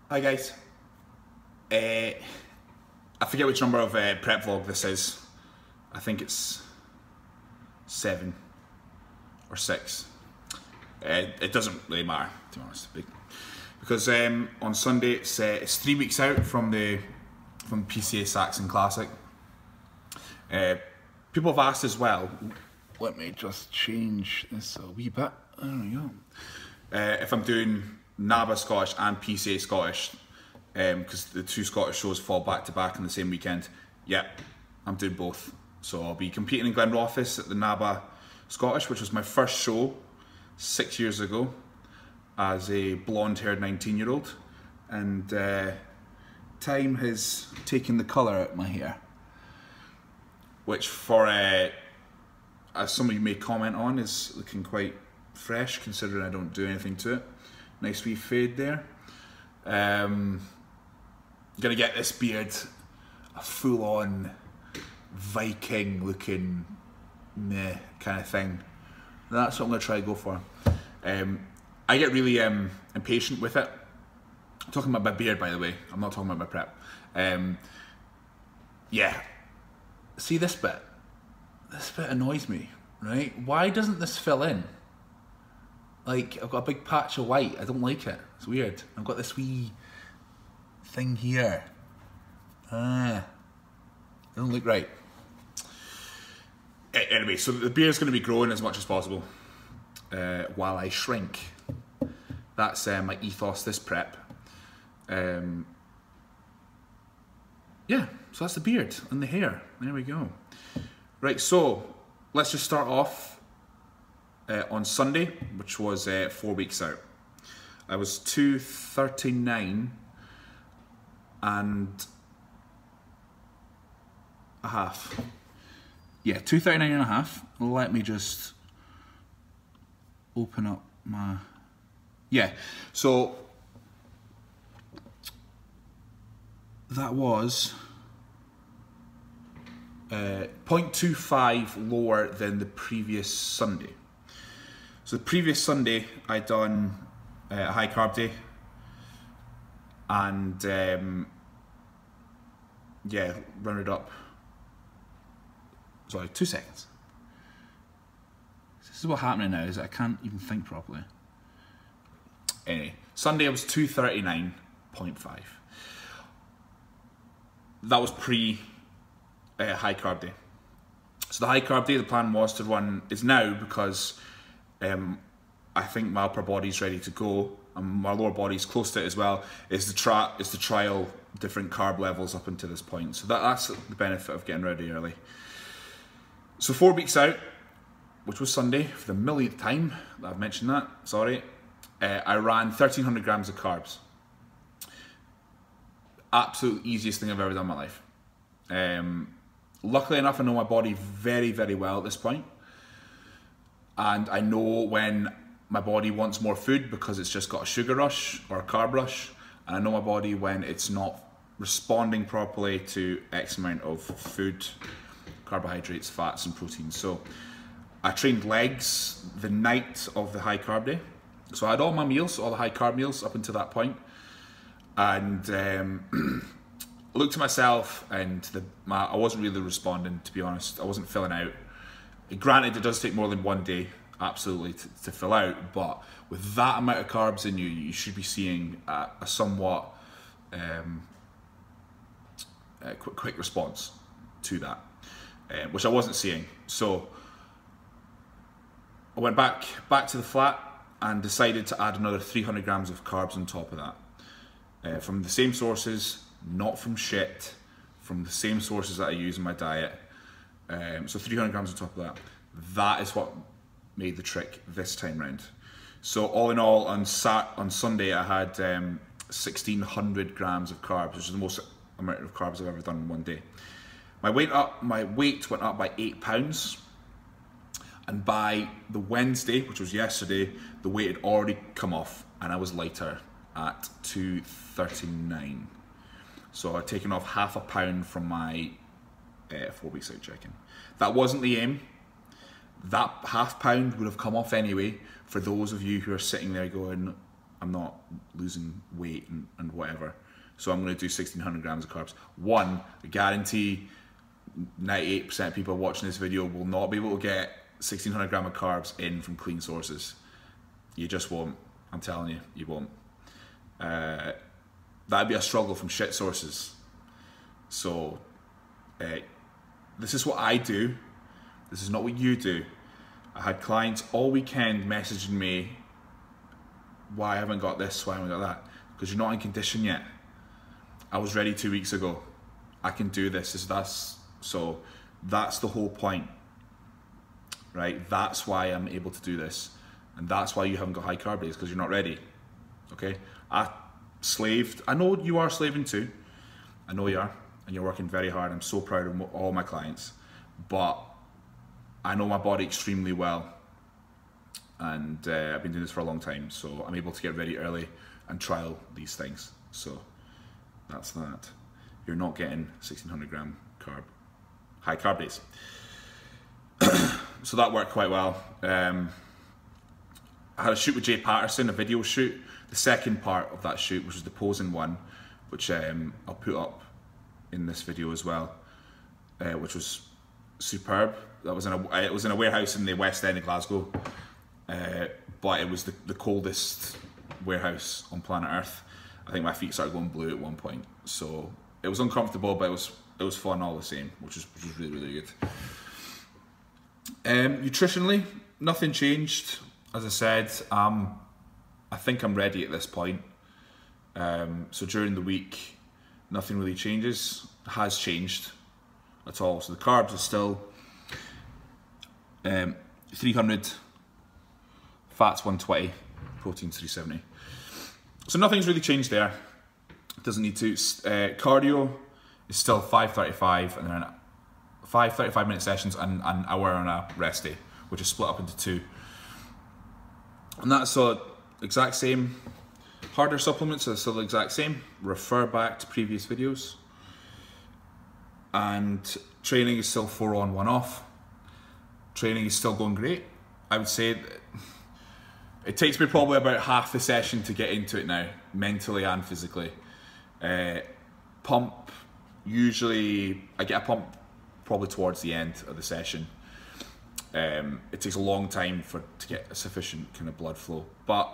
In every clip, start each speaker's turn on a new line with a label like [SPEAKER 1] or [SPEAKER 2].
[SPEAKER 1] Hi guys. I forget which number of prep vlog this is. I think it's 7 or 6. It doesn't really matter, to be honest, because on Sunday it's 3 weeks out from the PCA Saxon Classic. People have asked as well. Let me just change this a wee bit. There we go. If I'm doing NABA Scottish and PCA Scottish, because the two Scottish shows fall back to back on the same weekend. Yeah, I'm doing both. So I'll be competing in Glenrothes at the NABA Scottish, which was my first show 6 years ago as a blonde-haired 19-year-old, and time has taken the colour out of my hair, which for as some of you may comment on, is looking quite fresh considering I don't do anything to it. Nice wee fade there. Gonna get this beard a full-on Viking looking kind of thing. That's what I'm gonna try to go for. I get really impatient with it. I'm talking about my beard, by the way. I'm not talking about my prep. Yeah. See this bit? This bit annoys me, right? Why doesn't this fill in? Like, I've got a big patch of white. I don't like it. It's weird. I've got this wee thing here. It doesn't look right. Anyway, so the beard's going to be growing as much as possible while I shrink. That's my ethos this prep. Yeah, so that's the beard and the hair. There we go. Right, so let's just start off on Sunday, which was 4 weeks out. I was 239 and a half. Yeah, 239 and a half. Let me just open up my... Yeah, so that was 0.25 lower than the previous Sunday. So the previous Sunday I'd done a high carb day, and yeah, rounded up. Sorry, 2 seconds. This is what's happening now, is I can't even think properly. Anyway, Sunday I was 239.5. That was pre high carb day. So the high carb day, the plan was to run, is now, because I think my upper body's ready to go and my lower body's close to it as well, is to trial different carb levels up until this point. So that's the benefit of getting ready early. So 4 weeks out, which was Sunday, for the millionth time that I've mentioned that, sorry, I ran 1,300 grams of carbs. Absolute easiest thing I've ever done in my life. Luckily enough, I know my body very, very well at this point. And I know when my body wants more food because it's just got a sugar rush or a carb rush. And I know my body when it's not responding properly to X amount of food, carbohydrates, fats and proteins. So I trained legs the night of the high carb day. So I had all my meals, all the high carb meals up until that point. And looked at myself, and I wasn't really responding, to be honest. I wasn't filling out. Granted, it does take more than 1 day, absolutely, to fill out, but with that amount of carbs in you, you should be seeing a somewhat quick response to that, which I wasn't seeing. So I went back to the flat and decided to add another 300 grams of carbs on top of that. From the same sources, not from shit, from the same sources that I use in my diet. So 300 grams on top of that. That is what made the trick this time round. So all in all, on Sunday I had 1,600 grams of carbs, which is the most amount of carbs I've ever done in 1 day. My weight went up by 8 pounds. And by the Wednesday, which was yesterday, the weight had already come off and I was lighter at 239. So I'd taken off half a pound from my 4 weeks out check-in. That wasn't the aim. That half pound would have come off anyway for those of you who are sitting there going, I'm not losing weight and whatever. So I'm going to do 1600 grams of carbs. One, I guarantee 98% of people watching this video will not be able to get 1600 grams of carbs in from clean sources. You just won't. I'm telling you, you won't. That'd be a struggle from shit sources. So this is what I do. This is not what you do. I had clients all weekend messaging me, why I haven't got this, why I haven't got that. Because you're not in condition yet. I was ready 2 weeks ago. I can do this. So that's the whole point, right? That's why I'm able to do this. And that's why you haven't got high carb days, because you're not ready, okay? I slaved. I know you are slaving too. I know you are, and you're working very hard. I'm so proud of all my clients, but I know my body extremely well, and I've been doing this for a long time, so I'm able to get ready early and trial these things. So that's that. You're not getting 1600 gram high carb days. So that worked quite well. I had a shoot with Jay Paterson, a video shoot. The second part of that shoot, which was the posing one, which I'll put up in this video as well, which was superb. That was it was in a warehouse in the West End of Glasgow, but it was the coldest warehouse on planet Earth. I think my feet started going blue at one point, so it was uncomfortable, but it was fun all the same, which was really, really good. Nutritionally, nothing changed. As I said, I think I'm ready at this point. So during the week, nothing really has changed at all. So the carbs are still 300, fats 120, proteins 370. So nothing's really changed there. It doesn't need to. Cardio is still 5:35, and then 5 35-minute sessions and an hour on a rest day, which is split up into 2. And that's the exact same. Harder supplements are still the exact same. Refer back to previous videos. And training is still 4 on, 1 off. Training is still going great. I would say that it takes me probably about half the session to get into it now, mentally and physically. Pump, usually I get a pump probably towards the end of the session. It takes a long time to get a sufficient kind of blood flow, but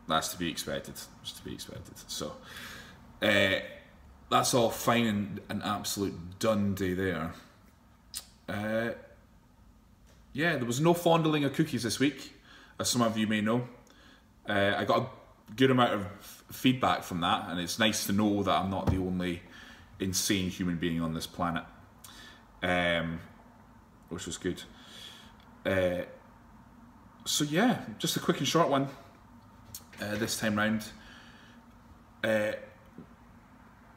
[SPEAKER 1] that's to be expected. Just to be expected. So that's all fine and an absolute done day there. Yeah, there was no fondling of cookies this week, as some of you may know. I got a good amount of feedback from that, and it's nice to know that I'm not the only insane human being on this planet, which was good. So yeah, just a quick and short one this time round. I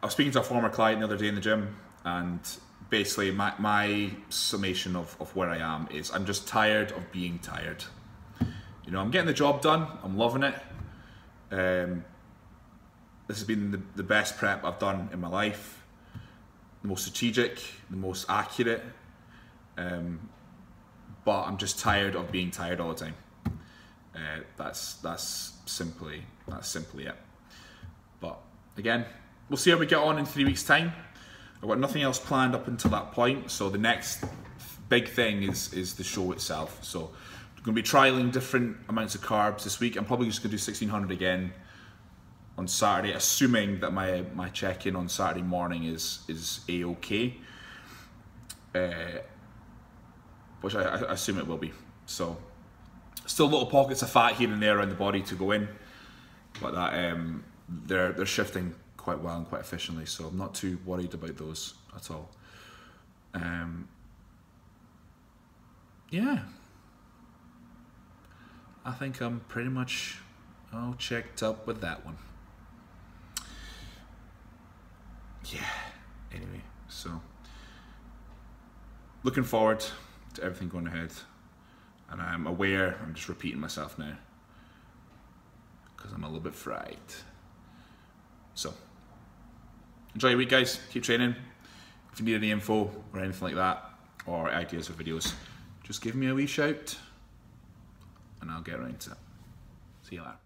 [SPEAKER 1] was speaking to a former client the other day in the gym, and basically my summation of where I am is I'm just tired of being tired. You know, I'm getting the job done, I'm loving it. This has been the best prep I've done in my life, the most strategic, the most accurate, but I'm just tired of being tired all the time. That's simply it. But again, we'll see how we get on in 3 weeks' time. I've got nothing else planned up until that point, so the next big thing is the show itself. So I'm going to be trialing different amounts of carbs this week. I'm probably just going to do 1600 again on Saturday, assuming that my check-in on Saturday morning is a-okay, which I assume it will be. So still little pockets of fat here and there around the body to go in, but that they're shifting quite well and quite efficiently, so I'm not too worried about those at all. Yeah, I think I'm pretty much all checked up with that one. Yeah, anyway, so looking forward to everything going ahead, and I'm aware I'm just repeating myself now because I'm a little bit fried. So enjoy your week, guys. Keep training. If you need any info or anything like that, or ideas for videos, just give me a wee shout and I'll get around to it. See you later.